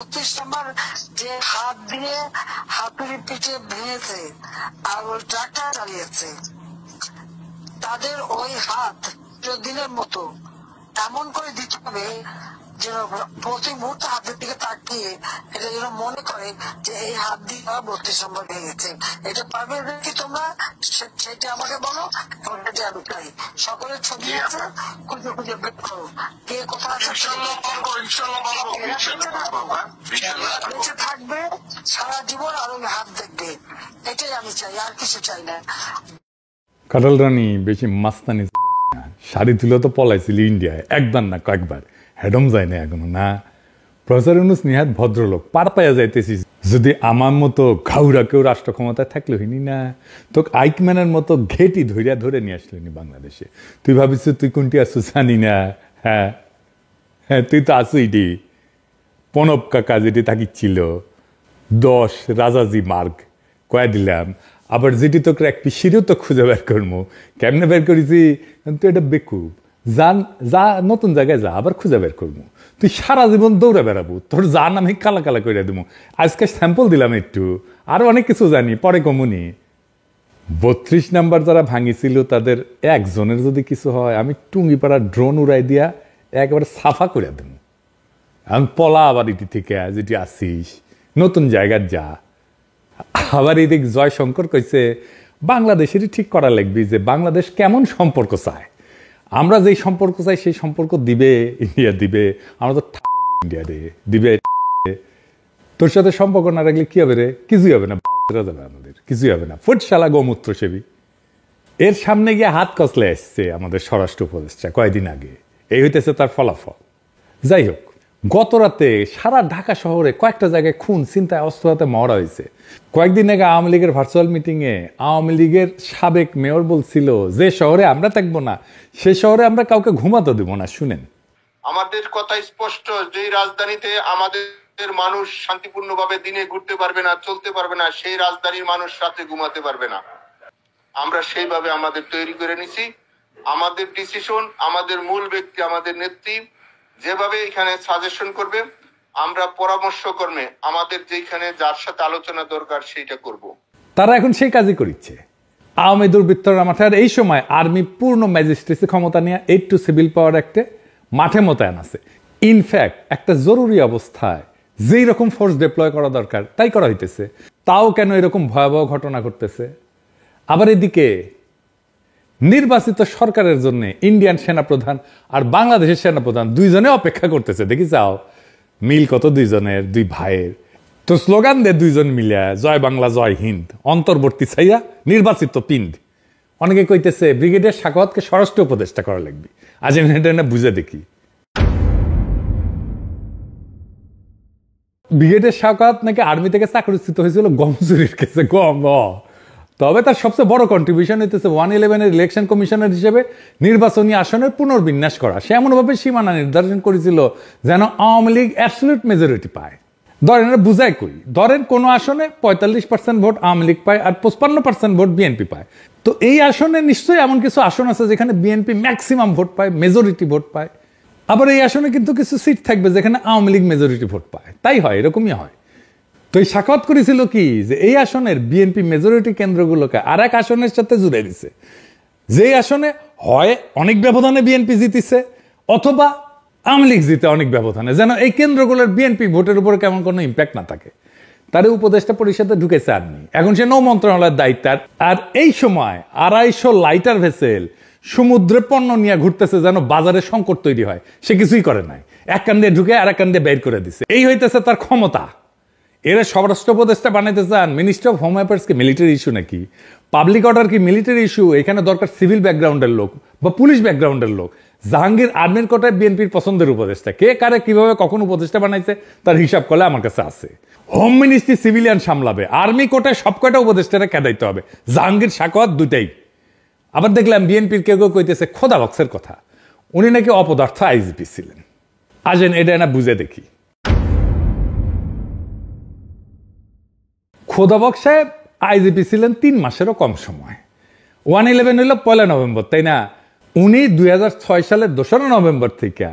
32 নম্বর যে হাত দিয়ে হাতুড়ি পিঠে ভেঙেছে আর ওই ট্রাক্টর চালিয়েছে, তাদের ওই হাত দিনের মতো এমন করে দিতে হবে যেন প্রতি মুহূর্তে হাতের দিকে তাকিয়ে এটা যেন মনে করে যে এই হাত দিয়ে 32 নম্বর ভেঙেছে। এটা পারবে কি তোমরা? সেটা আমাকে বলো, যে আমি চাই সকলের ছবি আছে, খুঁজে খুঁজে বের করো কে কোথায় আছে। বেঁচে থাকবে সারা জীবন আর ওই হাত দেখবে, এটাই আমি চাই, আর কিছু চাই না। কাটাল রানী বেশি মাস্তানি না, শাড়ি তুলে তো পলাইছিল ইন্ডিয়ায়, একবার না কয়েকবার, হেডম যায় না এখনো না। প্রফেসর ইউনূস নিহাত ভদ্রলোক, পার পাইয়া যাইতেছি। যদি আমার মতো ঘাউরা কেউ রাষ্ট্র ক্ষমতায় থাকলে হইনি না, তোকে আইকম্যানের মতো ঘেটি ধরিয়া ধরে নিয়ে আসলেনি বাংলাদেশে। তুই ভাবিস তুই কোনটি আসু জানি না? হ্যাঁ হ্যাঁ, তুই তো আসুই ডি প্রণব কাকা যেটি থাকিছিল 10 রাজাজি মার্গ কয়ে দিলাম। আবার যেটি তোকে এক পিসিরও তো খুঁজে বের করবো, কেমনে বের করেছি তুই এটা বেকুব। যা নতুন জায়গায় যা, আবার খুঁজে বের করবো। তুই সারা জীবন দৌড়ে বেড়াবো, তোর জান আমি কালা কালা করে দেবো। আজকে স্যাম্পল দিলাম একটু, আরো অনেক কিছু জানি, পরে কমুনি। 32 নাম্বার যারা ভাঙিছিল তাদের একজনের যদি কিছু হয়, আমি টুঙ্গিপাড়া ড্রোন উড়াই দিয়া একেবারে সাফা করে দেবো। আমি পলা আবার এটি থেকে যেটি আসিস, নতুন জায়গায় যা। আবার এদিক জয়শঙ্কর কইছে বাংলাদেশেরই ঠিক করা লাগবে যে বাংলাদেশ কেমন সম্পর্ক চায়। আমরা যেই সম্পর্ক চাই সেই সম্পর্ক দিবে ইন্ডিয়া, দিবে। আমরা তো ইন্ডিয়া দিবে। তোর সাথে সম্পর্ক না রাখলে কি হবে রে? কিছুই হবে না, যাবে আমাদের কিছুই হবে না। ফুটশালা গোমূত্র সেবী। এর সামনে গিয়ে হাত কসলে আসছে আমাদের স্বরাষ্ট্র উপদেষ্টা কয়েকদিন আগে, এই হইতেছে তার ফলাফল। যাই হোক, গত রাতে সারা ঢাকা শহরে কয়েকটা জায়গায় খুন, চিন্তায়, অস্ত্র হাতে মহড়া হয়েছে। কয়েকদিন আগে আওয়ামী লীগের ভার্চুয়াল মিটিংয়ে আওয়ামী লীগের সাবেক মেয়র বলছিল যে শহরে আমরা থাকবো না সে শহরে আমরা কাউকে ঘুমাতে দেবো না। শুনেন, আমাদের কথা স্পষ্ট, যে রাজধানীতে আমাদের মানুষ শান্তিপূর্ণভাবে দিনে ঘুরতে পারবে না, চলতে পারবে না, সেই রাজধানীর মানুষ রাতে ঘুমাতে পারবে না। আমরা সেইভাবে আমাদের তৈরি করে নিছি। আমাদের ডিসিশন, আমাদের মূল ব্যক্তি, আমাদের নেত্রী যেভাবে এখানে সাজেশন করবে, আমরা পরামর্শ কর্মে আমাদের যেখানে যার সাথে আলোচনা দরকার সেইটা করব। তারা এখন সেই কাজই করিচ্ছে। আওয়ামী দুর্বৃত্তরা মাঠে, এই সময় আর্মি পূর্ণ ম্যাজিস্ট্রেসি ক্ষমতা নিয়ে 8 টু সিভিল পাওয়ার অ্যাক্টে মাঠে মোতায়েন আছে। ইনফ্যাক্ট একটা জরুরি অবস্থায় যেই রকম ফোর্স ডিপ্লয় করা দরকার তাই করা হইতেছে। তাও কেন এরকম ভয়াবহ ঘটনা ঘটতেছে? আবার এদিকে নির্বাচিত সরকারের জন্য ইন্ডিয়ান সেনাপ্রধান আর বাংলাদেশের সেনাপ্রধান দুইজনে অপেক্ষা করতেছে। দেখি যাও মিল কত দুইজনের, দুই ভাইয়ের। তো স্লোগান দে দুইজন মিলিয়া, জয় বাংলা জয় হিন্দ, অন্তর্বর্তী ছাইয়া নির্বাচিত পিণ্ড। অনেকে কইতেছে ব্রিগেডিয়ার সাখাওয়াতকে স্বরাষ্ট্র উপদেষ্টা করা লাগবে। আজ আমি এটা বুঝে দেখি। ব্রিগেডিয়ার সাখাওয়াত নাকি আর্মি থেকে চাকরিচ্যুত হয়েছিল গম চুরির কেসে। গম, তবে তার সবচেয়ে বড় কন্ট্রিবিউশন হইতেছে 111-এর ইলেকশন কমিশনার হিসেবে নির্বাচনী আসনের পুনর্বিন্যাস করা। সে এমনভাবে সীমানা নির্ধারণ করেছিল যেন আওয়ামী লীগ অ্যাবসলিউট মেজরিটি পায়। ধরেন এটা বুঝায় কই, ধরেন কোনো আসনে 45% ভোট আওয়ামী লীগ পায় আর 55% ভোট বিএনপি পায়। তো এই আসনে নিশ্চয়ই এমন কিছু আসন আছে যেখানে বিএনপি ম্যাক্সিমাম ভোট পায়, মেজরিটি ভোট পায়। আবার এই আসনে কিন্তু কিছু সিট থাকবে যেখানে আওয়ামী লীগ মেজরিটি ভোট পায়। তাই হয়, এরকমই হয়। তো এই সাখাওয়াত করেছিল কি যে এই আসনের বিএনপি মেজরিটি কেন্দ্রগুলোকে আর এক আসনের সাথে জুড়ে দিছে, যে আসনে হয় অনেক ব্যবধানে বিএনপি জিতিছে অথবা আওয়ামী লীগ জিতে অনেক ব্যবধানে, যেন এই কেন্দ্রগুলোর বিএনপি ভোটের উপরে কেমন কোনো ইম্প্যাক্ট না থাকে। তার উপদেষ্টা পরিষদে ঢুকেছে আর্মি, এখন সে নৌ মন্ত্রণালয়ের দায়িত্ব। আর এই সময় 250 লাইটার ভেসেল সমুদ্রে পণ্য নিয়ে ঘুরতেছে যেন বাজারে সংকট তৈরি হয়। সে কিছুই করে নাই, এক কান দিয়ে ঢুকে আর এক কান দিয়ে বের করে দিছে। এই হইতেছে তার ক্ষমতা। এরা স্বরাষ্ট্র উপদেষ্টা বানাইতে চান। মিনিস্টার অফ হোম অ্যাফেয়ার্স কি মিলিটারি ইস্যু নাকি? পাবলিক অর্ডার কি মিলিটারি ইস্যু? এখানে দরকার সিভিল ব্যাকগ্রাউন্ডের লোক বা পুলিশ ব্যাকগ্রাউন্ডের লোক। জাহাঙ্গীর আর্মির কোটায় বিএনপির পছন্দের উপদেষ্টা। কে কারে কিভাবে কখন উপদেষ্টা বানাইছে তার হিসাব করলে আমার কাছে আছে। হোম মিনিস্ট্রি সিভিলিয়ান সামলাবে, আর্মি কোটায় সব কয়টা উপদেষ্টারা কেদাইতে হবে। জাহাঙ্গীর সাখাওয়াত দুটাই। আবার দেখলাম বিএনপির কেউ কেউ কইতেছে খোদা বক্সের কথা, উনি নাকি অপদার্থ আইজিপি ছিলেন। আসেন এটা না বুঝে দেখি। খোদাবক সাহেব আইজিপি ছিলেন 3 মাসেরও কম সময়। 111 হইল 1 নভেম্বর, তাই না? উনি 2006 সালের 2রা নভেম্বর থেকে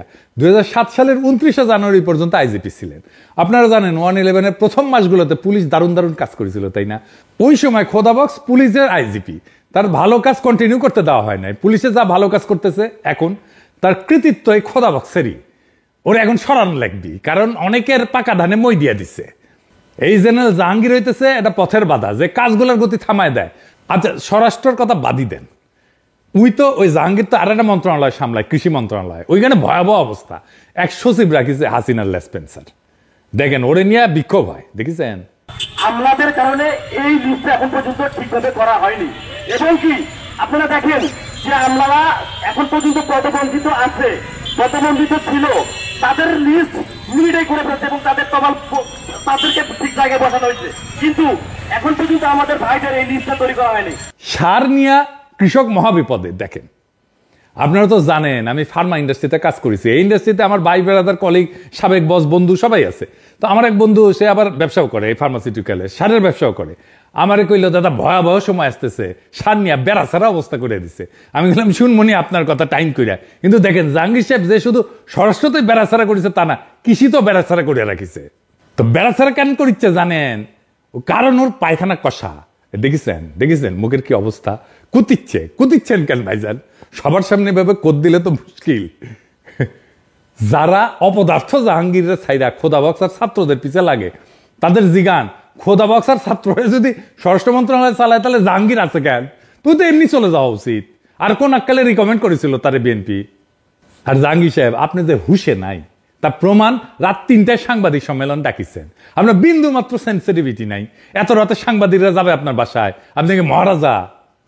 2007 সালের 29শে জানুয়ারি পর্যন্ত আইজিপি ছিলেন। আপনারা জানেন 111-এর প্রথম মাসগুলোতে পুলিশ দারুণ দারুণ কাজ করেছিল, তাই না? ওই সময় খোদাবক্স পুলিশের আইজিপি, তার ভালো কাজ কন্টিনিউ করতে দেওয়া হয় নাই। পুলিশে যা ভালো কাজ করতেছে এখন তার কৃতিত্ব এই খোদাবক্সেরই। ওর এখন সরানো লাগবি, কারণ অনেকের পাকা ধানে মই দিয়ে দিচ্ছে। এই জেনারেল জাহাঙ্গীর হইতেছে এটা পথের বাধা, যে কাজগুলোর গতি থামায় দেয়। আচ্ছা, স্বরাষ্ট্রের কথা বাদই দেন, ওই জাহাঙ্গীর তো আর একটা মন্ত্রণালয় সামলায়, কৃষি মন্ত্রণালয়। ওইখানে ভয়াবহ অবস্থা, এক সচিব রাখিছে হাসিনার লেসপেন্সার। দেখেন ওরে নিয়ে বিক্ষোভ হয়, দেখেছেন? হামলাদের কারণে এই লিস্ট এখন পর্যন্ত ঠিকভাবে করা হয়নি, এবং কি আপনারা দেখেন যে হামলারা এখন পর্যন্ত পদবঞ্চিত আছে, পদবঞ্চিত ছিল, তাদের লিস্ট মিনিটেই করে ফেলছে এবং তাদের তাদেরকে ঠিক জায়গায় বসানো হয়েছে, কিন্তু এখন পর্যন্ত আমাদের ভাইদের এই লিস্টটা তৈরি করা হয়নি। সার নিয়ে কৃষক মহাবিপদে। দেখেন, আপনারা তো জানেন আমি ফার্মা ইন্ডাস্ট্রিতে কাজ করেছি। এই ইন্ডাস্ট্রিতে আমার ভাই ব্রাদার কলিগ, সাবেক বস, বন্ধু সবাই আছে। তো আমার এক বন্ধু, সে আবার ব্যবসাও করে, এই ফার্মাসিউটিক্যালে সারের ব্যবসাও করে। আমারে কইল, দাদা ভয়াবহ সময় আসতেছে, সার নিয়ে বেড়াছাড়া অবস্থা করে দিচ্ছে। আমি বললাম, শুনমনি আপনার কথা টাইম কইরা, কিন্তু দেখেন জাহাঙ্গীর সাহেব যে শুধু স্বরাষ্ট্রতেই বেড়াছাড়া করেছে তা না, কৃষি তো বেড়াছাড়া করে রাখিছে। তো বেড়াছাড়া কেন করিচ্ছে জানেন? কারণ ওর পায়খানা কষা। দেখেছেন মুখের কি অবস্থা? কুতিচ্ছেন কেন ভাইজান? সবার সামনে ভাবে কোদ দিলে তো মুশকিল। যারা অপদার্থ জাহাঙ্গীরের ছাইরা খোদাবক্সার ছাত্রদের পিছে লাগে, তাদের জিগান, খোদাবক্সার ছাত্ররা যদি স্বরাষ্ট্র মন্ত্রণালয় চালায়, তাহলে জাহাঙ্গীর আছে কেন? তুই তো এমনি চলে যাওয়া উচিত। আর কোন আক্কালে রিকমেন্ড করেছিল তারে বিএনপি? আর জাহাঙ্গীর সাহেব, আপনি যে হুশে নাই তার প্রমাণ রাত 3টায় সাংবাদিক সম্মেলন ডাকিছেন। আপনার বিন্দু মাত্র সেন্সিটিভিটি নাই। এত রাতে সাংবাদিকরা যাবে আপনার বাসায়? আপনি কি মহারাজা?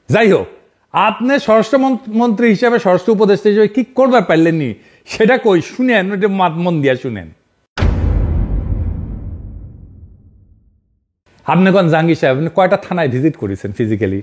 যাই হোক, আপনি স্বরাষ্ট্র মন্ত্রী হিসেবে, স্বরাষ্ট্র উপদেষ্টা হিসেবে কি করবার পারলেননি সেটা কই শুনেন, মন দিয়া শুনেন। আপনি কোন জাহাঙ্গীর সাহেব, আপনি কয়টা থানায় ভিজিট করেছেন ফিজিক্যালি?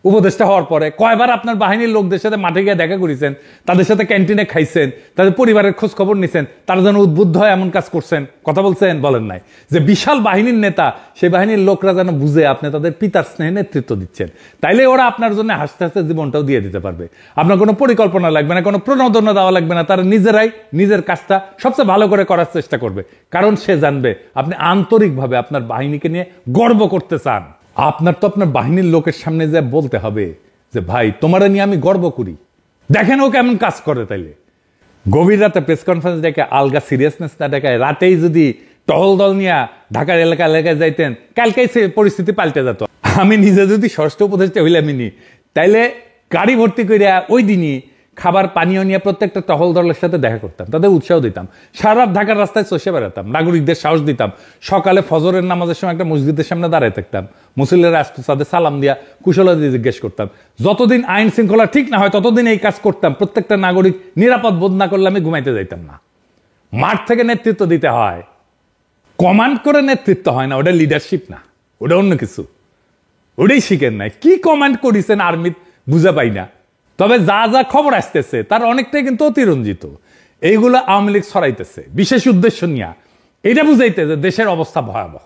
উপদেষ্টা হওয়ার পরে কয়বার আপনার বাহিনীর লোকদের সাথে মাঠে গিয়ে দেখা করেছেন, তাদের সাথে ক্যান্টিনে খাইছেন, তাদের পরিবারের খোঁজ খবর নিছেন, তারা যেন উদ্বুদ্ধ হয় এমন কাজ করছেন? কথা বলছেন? বলেন নাই। যে বিশাল বাহিনীর নেতা, সেই বাহিনীর লোকরা যেন বুঝে আপনি তাদের পিতার স্নেহে নেতৃত্ব দিচ্ছেন, তাইলে ওরা আপনার জন্য হাসতে হাসতে জীবনটাও দিয়ে দিতে পারবে। আপনার কোনো পরিকল্পনা লাগবে না, কোনো প্রণোদনা দেওয়া লাগবে না। তারা নিজেরাই নিজের কাজটা সবচেয়ে ভালো করে করার চেষ্টা করবে, কারণ সে জানবে আপনি আন্তরিকভাবে আপনার বাহিনীকে নিয়ে গর্ব করতে চান। আপনার তো আপনার বাহিনীর লোকের সামনে যে বলতে হবে যে ভাই, তোমারা নিয়ে আমি গর্ব করি। দেখেন ও কেমন কাজ করে। তাইলে গভীর রাতে প্রেস কনফারেন্স ডেকে আলগা সিরিয়াসনেস না দেখায়, রাতেই যদি টহল দল নিয়ে ঢাকার এলাকায় যাইতেন, কালকেই সে পরিস্থিতি পাল্টে যেত। আমি নিজে যদি ষষ্ঠ উপদেষ্টা হইলামিনি, তাইলে গাড়ি ভর্তি করিয়া ওই দিনই খাবার পানীয় নিয়ে প্রত্যেকটা টহল দলের সাথে দেখা করতাম, তাদের উৎসাহ দিতাম, সারা রাত ঢাকার রাস্তায় চষে বেড়াতাম, নাগরিকদের সাহস দিতাম। সকালে ফজরের নামাজের সময় একটা মসজিদের সামনে দাঁড়ায় থাকতাম, মুসল্লিরা আসতো, তাদের সালাম দিয়া কুশলাদি জিজ্ঞেস করতাম। যতদিন আইন শৃঙ্খলা ঠিক না হয় ততদিন এই কাজ করতাম। প্রত্যেকটা নাগরিক নিরাপদ বোধ না করলে আমি ঘুমাইতে যাইতাম না। মাঠ থেকে নেতৃত্ব দিতে হয়, কমান্ড করে নেতৃত্ব হয় না, ওটা লিডারশিপ না, ওটা অন্য কিছু। ওটাই শিখেন নাই। কি কমান্ড করেছেন আর্মি বুঝা পাই না। তবে যা যা খবর আসতেছে তার অনেকটাই কিন্তু অতিরঞ্জিত। এইগুলো আওয়ামী লীগ ছড়াইতেছে বিশেষ উদ্দেশ্য নিয়ে, এটা বুঝাইতে যে দেশের অবস্থা ভয়াবহ।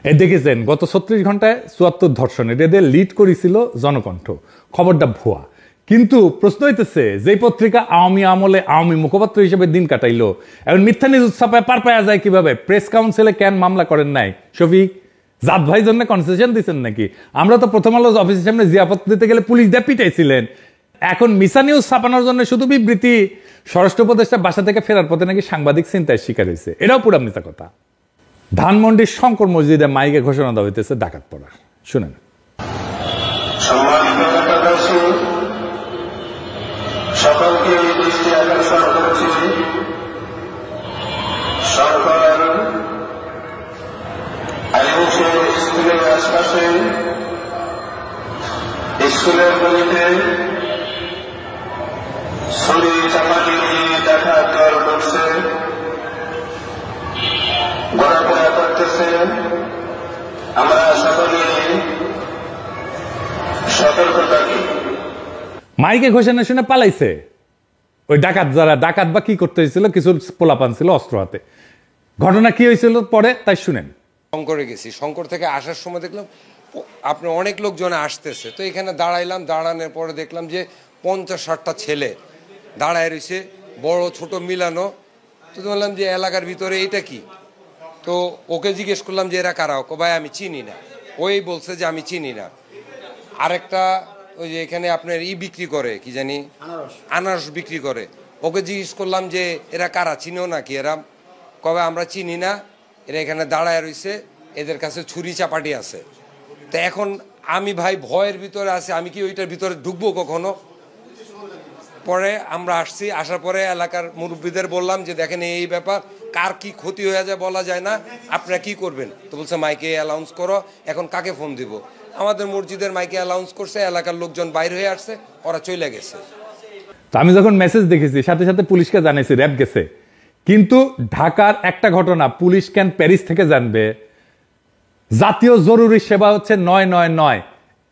এই দেখেছেন গত 36 ঘন্টায় 74 ধর্ষণ, এটা দিয়ে লিড করেছিল জনকণ্ঠ। খবরটা ভুয়া, কিন্তু প্রশ্ন হইতেছে যে পত্রিকা আওয়ামী আমলে আওয়ামী মুখপাত্র হিসেবে দিন কাটাইলো, এখন মিথ্যা নিউজ ছাপায় পার পাওয়া যায় কিভাবে? প্রেস কাউন্সিলে কেন মামলা করেন নাই শফিক? জাত ভাই জন্য কনসেশন দিচ্ছেন নাকি? আমরা তো প্রথম আলো অফিসের সামনে জিয়াপত দিতে গেলে পুলিশ দিয়ে পিটাইছিলেন। এখন মিছা নিউজ ছাপানোর জন্য শুধু বিবৃতি। স্বরাষ্ট্র উপদেষ্টা বাসা থেকে ফেরার পথে নাকি সাংবাদিক ছিনতাইয়ের শিকার হয়েছে, এটাও পুরো মিথ্যা কথা। ধানমন্ডির শঙ্কর মসজিদে মাইকে ঘোষণা দেওয়া হইতেছে ডাকাত পড়া, শুনেন। সকলকে দৃষ্টি আকর্ষণ করছি, সরকার আলিমুখের স্কুলের আশপাশে, স্কুলের গলিতে ছড়ি চাপাতি দিয়ে দেখা দল করছে, ঘোরাফেরা করতেছে। আমরা সকলে সতর্ক থাকি। মাইকে ঘোষণা শুনে পালাইছে ওই ডাকাত। যারা ডাকাত বা কি করতে হয়েছিল, কিছু পোলাপান ছিল অস্ত্র হাতে। ঘটনা কি হয়েছিল পরে তাই শুনেন। শঙ্করে গেছি, শঙ্কর থেকে আসার সময় দেখলাম আপনার অনেক লোকজন আসতেছে, তো এখানে দাঁড়াইলাম। দাঁড়ানোর পরে দেখলাম যে 50-60টা ছেলে দাঁড়ায় রয়েছে, বড় ছোট মিলানো। তো বললাম যে এলাকার ভিতরে এটা কি? তো ওকে জিজ্ঞেস করলাম যে এরা কারা? ও ভাই আমি চিনি না। ওই বলছে যে আমি চিনি না। আরেকটা ওই যে এখানে আপনার বিক্রি করে, কি জানি আনারস বিক্রি করে, ওকে জিজ্ঞেস করলাম যে এরা কারা, চিনো নাকি এরা? কবে আমরা চিনি না, এরা এখানে দাঁড়ায় রয়েছে, এদের কাছে ছুরি চাপাটি আছে। তো এখন আমি ভাই ভয়ের ভিতরে আছি, আমি কি ওইটার ভিতরে ঢুকবো কখনো? পরে আমরা আসছি, আসার পরে এলাকার মুরব্বীদের বললাম যে দেখেন এই ব্যাপার, কার কি ক্ষতি হয়ে যায় বলা যায় না, আপনারা কি করবেন? তো বলছে মাইকে অ্যালাউন্স করো। এখন কাকে ফোন দিব? আমাদের মসজিদের মাইকে অ্যালাউন্স করছে, এলাকার লোকজন বাইরে হয়ে আসছে, ওরা চলে গেছে। তো আমি যখন মেসেজ দেখেছি সাথে সাথে পুলিশকে জানাইছি, র্যাব গেছে। কিন্তু ঢাকার একটা ঘটনা পুলিশ কেন প্যারিস থেকে জানবে? জাতীয় জরুরি সেবা হচ্ছে 999,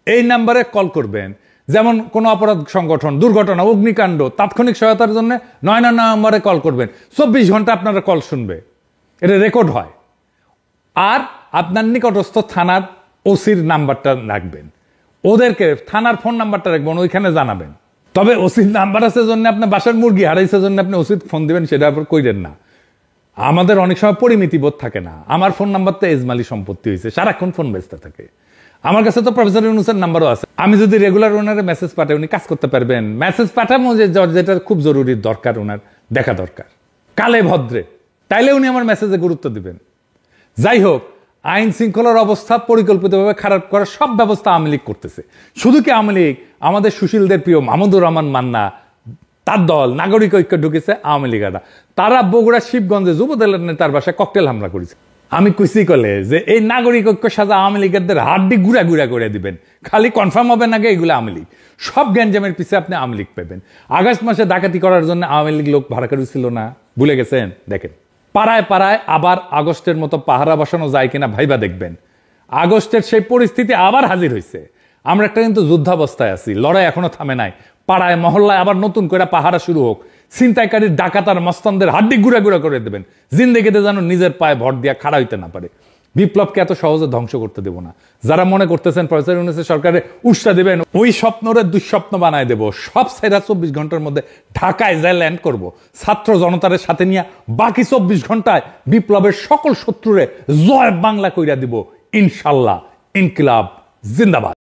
এই নাম্বারে কল করবেন। যেমন কোন অপরাধ সংগঠন, দুর্ঘটনা, অগ্নিকাণ্ড, তাৎক্ষণিক সহায়তার জন্য 999 নম্বরে কল করবেন। 24 ঘন্টা আপনারা কল শুনবে, এটা রেকর্ড হয়। আর আপনার নিকটস্থ থানার ওসির নাম্বারটা রাখবেন, ওদেরকে থানার ফোন নাম্বারটা রাখবেন, ওইখানে জানাবেন। তবে ওসির নাম্বার আছে জন্য আপনার বাসার মুরগি হারাইছে জন্য আপনি ওসির ফোন দিবেন, সেটা আবার কইরেন না। আমাদের অনেক সময় পরিমিতি বোধ থাকে না। আমার ফোন নাম্বার তো এজমালি সম্পত্তি হয়েছে, সারাক্ষণ ফোন ব্যস্ত থাকে। আমার কাছে তো প্রফেসর ইউনূসের নাম্বারও আছে। আমি যদি রেগুলার ওনারে মেসেজ পাঠাই, উনি কাজ করতে পারবেন। মেসেজ পাঠাবো যেটা খুব জরুরি দরকার, ওনার দেখা দরকার কালে ভদ্রে, তাইলে উনি আমার মেসেজে গুরুত্ব দিবেন। যাই হোক, আইন শৃঙ্খলার অবস্থা পরিকল্পিতভাবে খারাপ করার সব ব্যবস্থা আওয়ামী লীগ করতেছে। শুধু কি আওয়ামী লীগ, আমাদের সুশীলদের প্রিয় মাহমুদুর রহমান মান্না, তার দল নাগরিক ঐক্য ঢুকেছে আওয়ামী লীগারা। তারা বগুড়া শিবগঞ্জে যুবদলের নেতার বাসায় ককটেল হামলা করেছে। আমি কুইসি কলে যে এই নাগরিক ঐক্য সাজা আওয়ামী লীগের হাড্ডি গুড়া গুড়া করে দিবেন, খালি কনফার্ম হবে না এগুলো আওয়ামী লীগ। সব গ্যাঞ্জামের পিছিয়ে আপনি আওয়ামী লীগ পাবেন। আগস্ট মাসে ডাকাতি করার জন্য আওয়ামী লীগ লোক ভাড়া করেছিল না, ভুলে গেছেন? দেখেন, পাড়ায় পাড়ায় আবার আগস্টের মতো পাহারা বসানো যায় কিনা ভাইবা দেখবেন। আগস্টের সেই পরিস্থিতি আবার হাজির হয়েছে। আমরা একটা কিন্তু যুদ্ধাবস্থায় আছি, লড়াই এখনো থামে নাই। পাড়ায় মহল্লায় আবার নতুন করে পাহারা শুরু হোক। ছিনতাইকারীর ডাকাতার মস্তানদের হাড্ডি গুড়া গুড়া করে দেবেন, জিন্দেগিতে যেন নিজের পায়ে ভর দিয়া খাড়া হইতে না পারে। বিপ্লবকে এত সহজে ধ্বংস করতে দেব না। যারা মনে করতেছেন প্রফেসর ইউনূসের সরকারে উৎসাহ দেবেন, ওই স্বপ্নরে দুঃস্বপ্ন বানায় দেব। সব সেরা 24 ঘন্টার মধ্যে ঢাকায় যায় ল্যান্ড করব, ছাত্র জনতার সাথে নিয়ে বাকি 24 ঘন্টায় বিপ্লবের সকল শত্রুরে জয় বাংলা কইরা দিব ইনশাল্লাহ। ইনকিলাব জিন্দাবাদ।